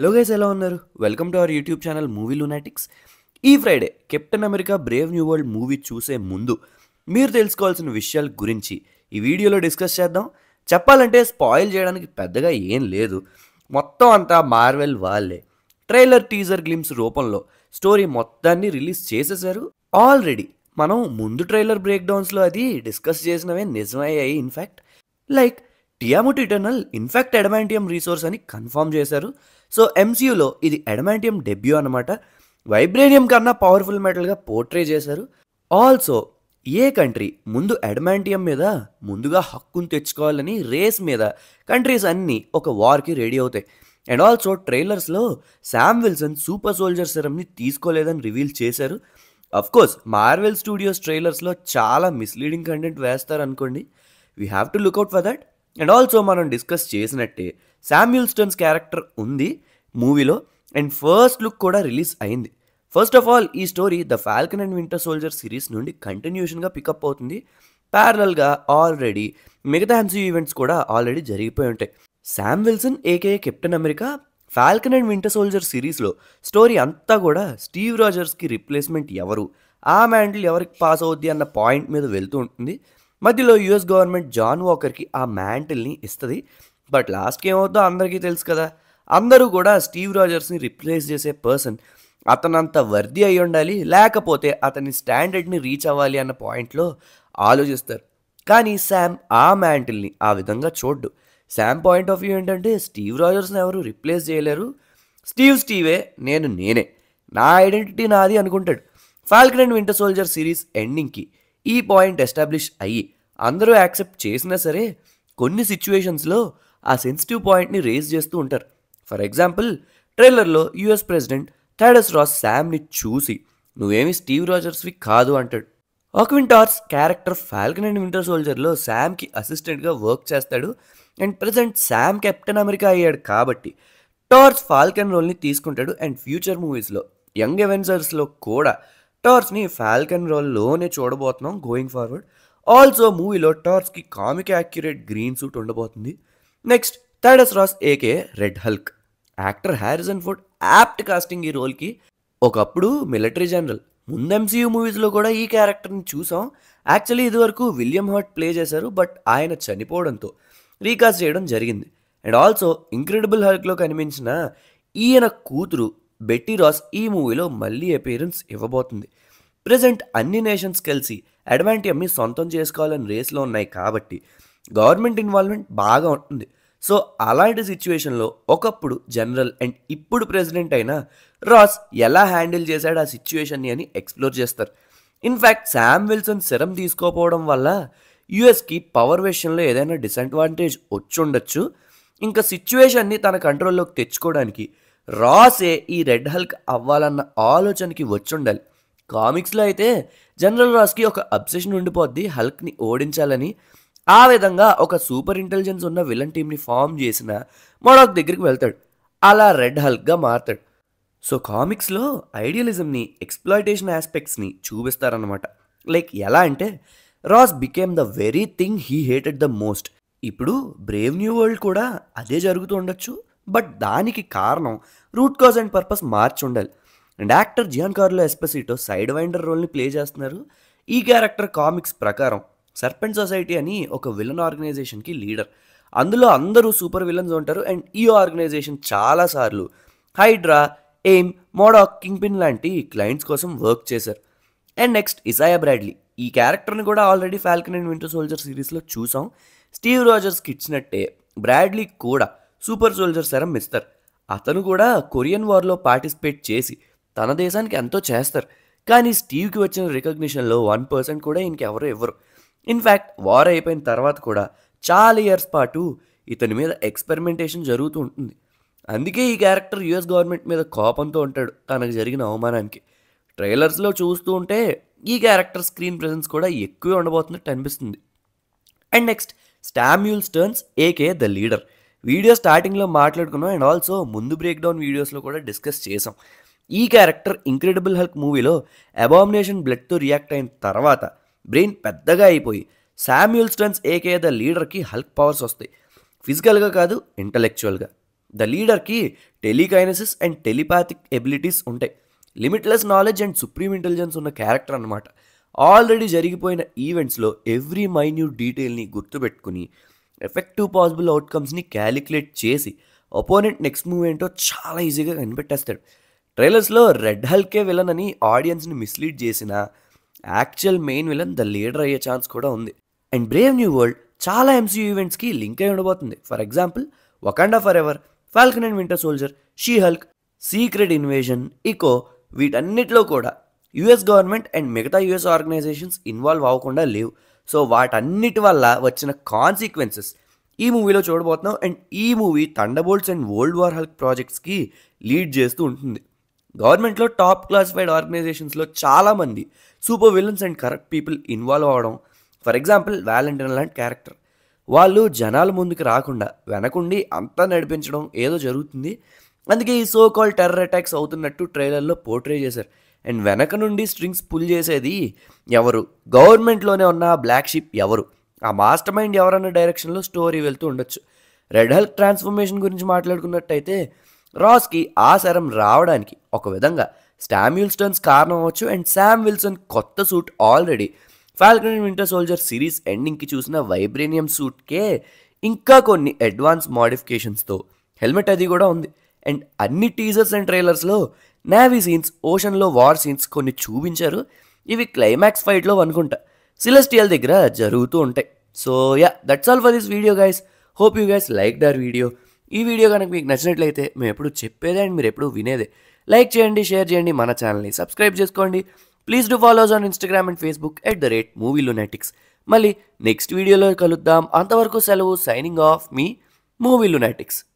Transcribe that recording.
Hello guys, ఎలా ఉన్నారు? Welcome to our YouTube channel Movie Lunatics. ఈ Friday Captain America Brave New World movie చూసే ముందు మీరు తెలుసుకోవాల్సిన విషయాల గురించి ఈ వీడియోలో డిస్కస్ చేద్దాం. చెప్పాలంటే స్పాయిల్ చేయడానికి పెద్దగా ఏం లేదు. మొత్తం అంతా మార్వెల్ వాళ్ళే ట్రైలర్ టీజర్ గ్లిమ్స్ రూపంలో స్టోరీ మొత్తాన్ని రిలీజ్ చేసేసారు ఆల్రెడీ. మనం ముందు ట్రైలర్ బ్రేక్ డౌన్స్లో అది డిస్కస్ చేసినవే నిజమయ్యాయి. In fact like Tiamut eternal in fact adamantium resource అని కన్ఫర్మ్ చేశారు. సో ఎంసీయూలో ఇది ఎడమాంటియం డెబ్యూ అనమాట. వైబ్రేనియం కన్నా పవర్ఫుల్ మెటల్గా పోర్ట్రే చేశారు. ఆల్సో ఏ కంట్రీ ముందు ఎడమాంటియం మీద ముందుగా హక్కును తెచ్చుకోవాలని రేస్ మీద కంట్రీస్ అన్నీ ఒక వార్కి రెడీ అవుతాయి. అండ్ ఆల్సో ట్రైలర్స్లో శామ్ విల్సన్ సూపర్ సోల్జర్ సెరమ్ని తీసుకోలేదని రివీల్ చేశారు. అఫ్కోర్స్ మార్వెల్ స్టూడియోస్ ట్రైలర్స్లో చాలా మిస్లీడింగ్ కంటెంట్ వేస్తారు అనుకోండి. We have to look out for that. And also మనం డిస్కస్ చేసినట్టే శామ్యూల్ స్టోన్స్ క్యారెక్టర్ ఉంది మూవీలో అండ్ ఫస్ట్ లుక్ కూడా రిలీజ్ అయింది. ఫస్ట్ ఆఫ్ ఆల్ ఈ story the falcon and winter soldier series నుండి కంటిన్యూషన్గా పికప్ అవుతుంది. ప్యారలల్గా ఆల్రెడీ మిగతా ఎంసీయూ ఈవెంట్స్ కూడా ఆల్రెడీ జరిగిపోయి ఉంటాయి. Sam Wilson AK captain America Falcon and winter Soldier సిరీస్లో స్టోరీ అంతా కూడా స్టీవ్ రాజర్స్కి రిప్లేస్మెంట్ ఎవరు, ఆ మ్యాంటిల్ ఎవరికి పాస్ అవుద్ది అన్న పాయింట్ మీద వెళ్తూ ఉంటుంది. మధ్యలో యుఎస్ గవర్నమెంట్ జాన్ వాకర్కి ఆ మ్యాంటిల్ని ఇస్తుంది. బట్ లాస్ట్కి ఏమవుద్దో అందరికీ తెలుసు కదా. అందరూ కూడా స్టీవ్ రాజర్స్ని రిప్లేస్ చేసే పర్సన్ అతనంత వర్ది అయి ఉండాలి, లేకపోతే అతని స్టాండర్డ్ని రీచ్ అవ్వాలి అన్న పాయింట్లో ఆలోచిస్తారు. కానీ శామ్ ఆ మ్యాంటిల్ని ఆ విధంగా చూడ్డు. శామ్ పాయింట్ ఆఫ్ వ్యూ ఏంటంటే స్టీవ్ రాజర్స్ని ఎవరు రిప్లేస్ చేయలేరు, స్టీవే, నేనే, నా ఐడెంటిటీ నాది అనుకుంటాడు. Falcon and winter soldier series ఎండింగ్కి ఈ పాయింట్ ఎస్టాబ్లిష్ అయ్యి అందరూ యాక్సెప్ట్ చేసినా సరే కొన్ని సిచ్యువేషన్స్లో ఆ సెన్సిటివ్ పాయింట్ని రేజ్ చేస్తూ ఉంటారు. ఫర్ ఎగ్జాంపుల్ ట్రైలర్లో యుఎస్ ప్రెసిడెంట్ థాడస్ రాస్ శామ్ని చూసి నువ్వేమి స్టీవ్ రాజర్స్వి కాదు అంటాడు. Joaquin Torres character Falcon and Winter సోల్జర్లో శామ్కి అసిస్టెంట్గా వర్క్ చేస్తాడు. And present Sam Captain America అయ్యాడు కాబట్టి టార్స్ ఫాల్కన్ రోల్ని తీసుకుంటాడు. అండ్ ఫ్యూచర్ మూవీస్లో యంగ్ అవెంజర్స్లో కూడా టార్స్ని ఫాల్కన్ రోల్లోనే చూడబోతున్నాం గోయింగ్ ఫార్వర్డ్. ఆల్సో మూవీలో టార్స్కి కామిక్ యాక్యురేట్ గ్రీన్ సూట్ ఉండబోతుంది. Next Thaddeus Ross aka Red Hulk. Actor Harrison Ford apt casting ఈ రోల్కి. ఒకప్పుడు మిలిటరీ జనరల్, ముందు ఎంసీయూ మూవీస్లో కూడా ఈ క్యారెక్టర్ని చూసాం. యాక్చువల్లీ ఇదివరకు విలియం హర్ట్ ప్లే చేశారు, బట్ ఆయన చనిపోవడంతో రీకాస్ట్ చేయడం జరిగింది. అండ్ ఆల్సో ఇంక్రెడిబుల్ హల్క్లో కనిపించిన ఈయన కూతురు బెట్టీ రాస్ ఈ మూవీలో మళ్ళీ అపియరెన్స్ ఇవ్వబోతుంది. ప్రజెంట్ అన్ని నేషన్స్ కలిసి అడ్వాంటియంని సొంతం చేసుకోవాలని రేస్లో ఉన్నాయి కాబట్టి గవర్నమెంట్ ఇన్వాల్వ్మెంట్ బాగా ఉంటుంది. సో అలాంటి సిచ్యువేషన్లో ఒకప్పుడు జనరల్ అండ్ ఇప్పుడు ప్రెసిడెంట్ అయిన రాస్ ఎలా హ్యాండిల్ చేశాడు ఆ సిచ్యువేషన్ని అని ఎక్స్ప్లోర్ చేస్తారు. ఇన్ఫ్యాక్ట్ శామ్ విల్సన్ సెరం తీసుకోపోవడం వల్ల యుఎస్కి పవర్ విషయంలో ఏదైనా డిసడ్వాంటేజ్ వచ్చుండొచ్చు. ఇంకా సిచ్యువేషన్ని తన కంట్రోల్లోకి తెచ్చుకోవడానికి రాసే ఈ రెడ్ హల్క్ అవ్వాలన్న ఆలోచనకి వచ్చుండాలి. కామిక్స్లో అయితే జనరల్ రాస్కి ఒక అబ్సెషన్ ఉండిపోద్ది హల్క్ని ఓడించాలని. ఆ విధంగా ఒక సూపర్ ఇంటెలిజెన్స్ ఉన్న విలన్ టీమ్ని ఫామ్ చేసిన మోడాక్ దగ్గరికి వెళ్తాడు. అలా రెడ్ హల్క్గా మారుతాడు. సో కామిక్స్లో ఐడియలిజంని, ఎక్స్ప్లాయిటేషన్ ఆస్పెక్ట్స్ని చూపిస్తారనమాట. లైక్ ఎలా అంటే Ross became the very thing he hated the most. ఇప్పుడు బ్రేవ్ న్యూ వరల్డ్ కూడా అదే జరుగుతూ ఉండొచ్చు, బట్ దానికి కారణం రూట్ కాజ్ అండ్ పర్పస్ మార్చి ఉండాలి. And actor Giancarlo Esposito Sidewinder రోల్ని ప్లే చేస్తున్నారు. ఈ క్యారెక్టర్ కామిక్స్ ప్రకారం సర్పెంట్ సొసైటీ అని ఒక విలన్ ఆర్గనైజేషన్కి లీడర్. అందులో అందరూ సూపర్ విలన్స్ ఉంటారు. అండ్ ఈ ఆర్గనైజేషన్ చాలాసార్లు Hydra, AIM, MODOK, Kingpin లాంటి క్లయింట్స్ కోసం వర్క్ చేశారు. And next Isaiah Bradley. ఈ క్యారెక్టర్ని కూడా already Falcon and winter Soldier సిరీస్లో చూసాం. స్టీవ్ రాజర్స్కి ఇచ్చినట్టే బ్రాడ్లీ కూడా సూపర్ సోల్జర్ సెరం ఇస్తారు. అతను కూడా కొరియన్ వార్లో పార్టిసిపేట్ చేసి తన దేశానికి ఎంతో చేస్తారు. కానీ స్టీవ్కి వచ్చిన రికగ్నిషన్లో 1% కూడా ఇంకెవరో ఇవ్వరు. ఇన్ఫ్యాక్ట్ వార్ అయిపోయిన తర్వాత కూడా చాలా ఇయర్స్ పాటు ఇతని మీద ఎక్స్పెరిమెంటేషన్ జరుగుతూ ఉంటుంది. అందుకే ఈ క్యారెక్టర్ యుఎస్ గవర్నమెంట్ మీద కోపంతో ఉంటాడు తనకు జరిగిన అవమానానికి. ట్రైలర్స్లో చూస్తూ ఉంటే ఈ క్యారెక్టర్ స్క్రీన్ ప్రెజెన్స్ కూడా ఎక్కువే ఉండబోతున్నట్టు అనిపిస్తుంది. And next Samuel Sterns aka the leader. Video స్టార్టింగ్లో మాట్లాడుకున్నాం. అండ్ ఆల్సో ముందు బ్రేక్ డౌన్ వీడియోస్లో కూడా డిస్కస్ చేసాం. ఈ character Incredible Hulk movie Abomination బ్లడ్తో రియాక్ట్ అయిన తర్వాత బ్రెయిన్ పెద్దగా అయిపోయి శామ్యూల్ స్టోన్స్ ఏకే ద లీడర్కి హల్క్ పవర్స్ వస్తాయి. ఫిజికల్గా కాదు, ఇంటలెక్చువల్గా. ద లీడర్కి టెలికైనసిస్ అండ్ టెలిపాథిక్ ఎబిలిటీస్ ఉంటాయి. Limitless knowledge and supreme intelligence ఉన్న క్యారెక్టర్ అనమాట. ఆల్రెడీ జరిగిపోయిన ఈవెంట్స్లో ఎవ్రీ మైన్యూట్ డీటెయిల్ని గుర్తుపెట్టుకుని ఎఫెక్టివ్ పాసిబుల్ అవుట్కమ్స్ని క్యాలిక్యులేట్ చేసి ఒపోనెంట్ నెక్స్ట్ మూవ్ ఏంటో చాలా ఈజీగా కనిపెట్టేస్తాడు. ట్రైలర్స్లో రెడ్ హల్కే విలన్ అని ఆడియన్స్ని మిస్లీడ్ చేసిన actual main villain the leader అయ్యే ఛాన్స్ కూడా ఉంది. అండ్ బ్రేవ్ న్యూ వరల్డ్ చాలా ఎంసీయూ ఈవెంట్స్కి లింక్ అయి ఉండబోతుంది. For example Wakanda Forever, Falcon and winter Soldier, She Hulk, Secret Invasion, Echo, వీటన్నిటిలో కూడా యుఎస్ గవర్నమెంట్ అండ్ మిగతా యుఎస్ ఆర్గనైజేషన్స్ ఇన్వాల్వ్ అవ్వకుండా లేవు. సో వాటన్నిటి వల్ల వచ్చిన కాన్సిక్వెన్సెస్ ఈ మూవీలో చూడబోతున్నాం. అండ్ ఈ movie Thunderbolts and World War Hulk ప్రాజెక్ట్స్కి లీడ్ చేస్తూ ఉంటుంది. గవర్నమెంట్లో టాప్ క్లాసిఫైడ్ ఆర్గనైజేషన్స్లో చాలామంది super villains and corrupt people involve అవ్వడం. ఫర్ ఎగ్జాంపుల్ వ్యాలంటైన్ లాంటి క్యారెక్టర్. వాళ్ళు జనాల ముందుకు రాకుండా వెనకుండి అంతా నడిపించడం ఏదో జరుగుతుంది. అందుకే ఈ సో కాల్ టెర్రర్ అటాక్స్ అవుతున్నట్టు ట్రైలర్లో పోర్ట్రే చేశారు. అండ్ వెనక నుండి స్ట్రింగ్స్ పుల్ చేసేది ఎవరు, గవర్నమెంట్లోనే ఉన్న బ్లాక్ షిప్ ఎవరు, ఆ మాస్టర్ మైండ్ ఎవరన్న డైరెక్షన్లో స్టోరీ వెళ్తూ ఉండొచ్చు. రెడ్ హల్క్ ట్రాన్స్ఫర్మేషన్ గురించి మాట్లాడుకున్నట్టయితే రాస్కి ఆ శరం రావడానికి ఒక విధంగా స్టామ్యూల్ స్టర్న్స్ కారణం అవ్వచ్చు. అండ్ శామ్ విల్సన్ కొత్త suit already Falcon and winter soldier series ఎండింగ్కి చూసిన వైబ్రేనియం సూట్కే ఇంకా కొన్ని అడ్వాన్స్ మోడిఫికేషన్స్తో హెల్మెట్ అది కూడా ఉంది. అండ్ అన్ని టీజర్స్ అండ్ ట్రైలర్స్లో నేవీ సీన్స్, ఓషన్లో వార్ సీన్స్ కొన్ని చూపించారు. ఇవి క్లైమాక్స్ ఫైట్లో అనుకుంటా సిలెస్టియల్ దగ్గర జరుగుతూ ఉంటాయి. So yeah, that's all for this video guys. Hope you guys like the video. ఈ వీడియో కనుక మీకు నచ్చినట్లయితే మేము ఎప్పుడు చెప్పేదే అండ్ మీరు ఎప్పుడు వినేదే లైక్ చేయండి, షేర్ చేయండి, మన ఛానల్ని సబ్స్క్రైబ్ చేసుకోండి. Please do follows on Instagram and Facebook @movielunaticss. మళ్ళీ నెక్స్ట్ వీడియోలో కలుద్దాం. అంతవరకు సెలవు. సైనింగ్ ఆఫ్ మీ మూవీ లునాటిక్స్.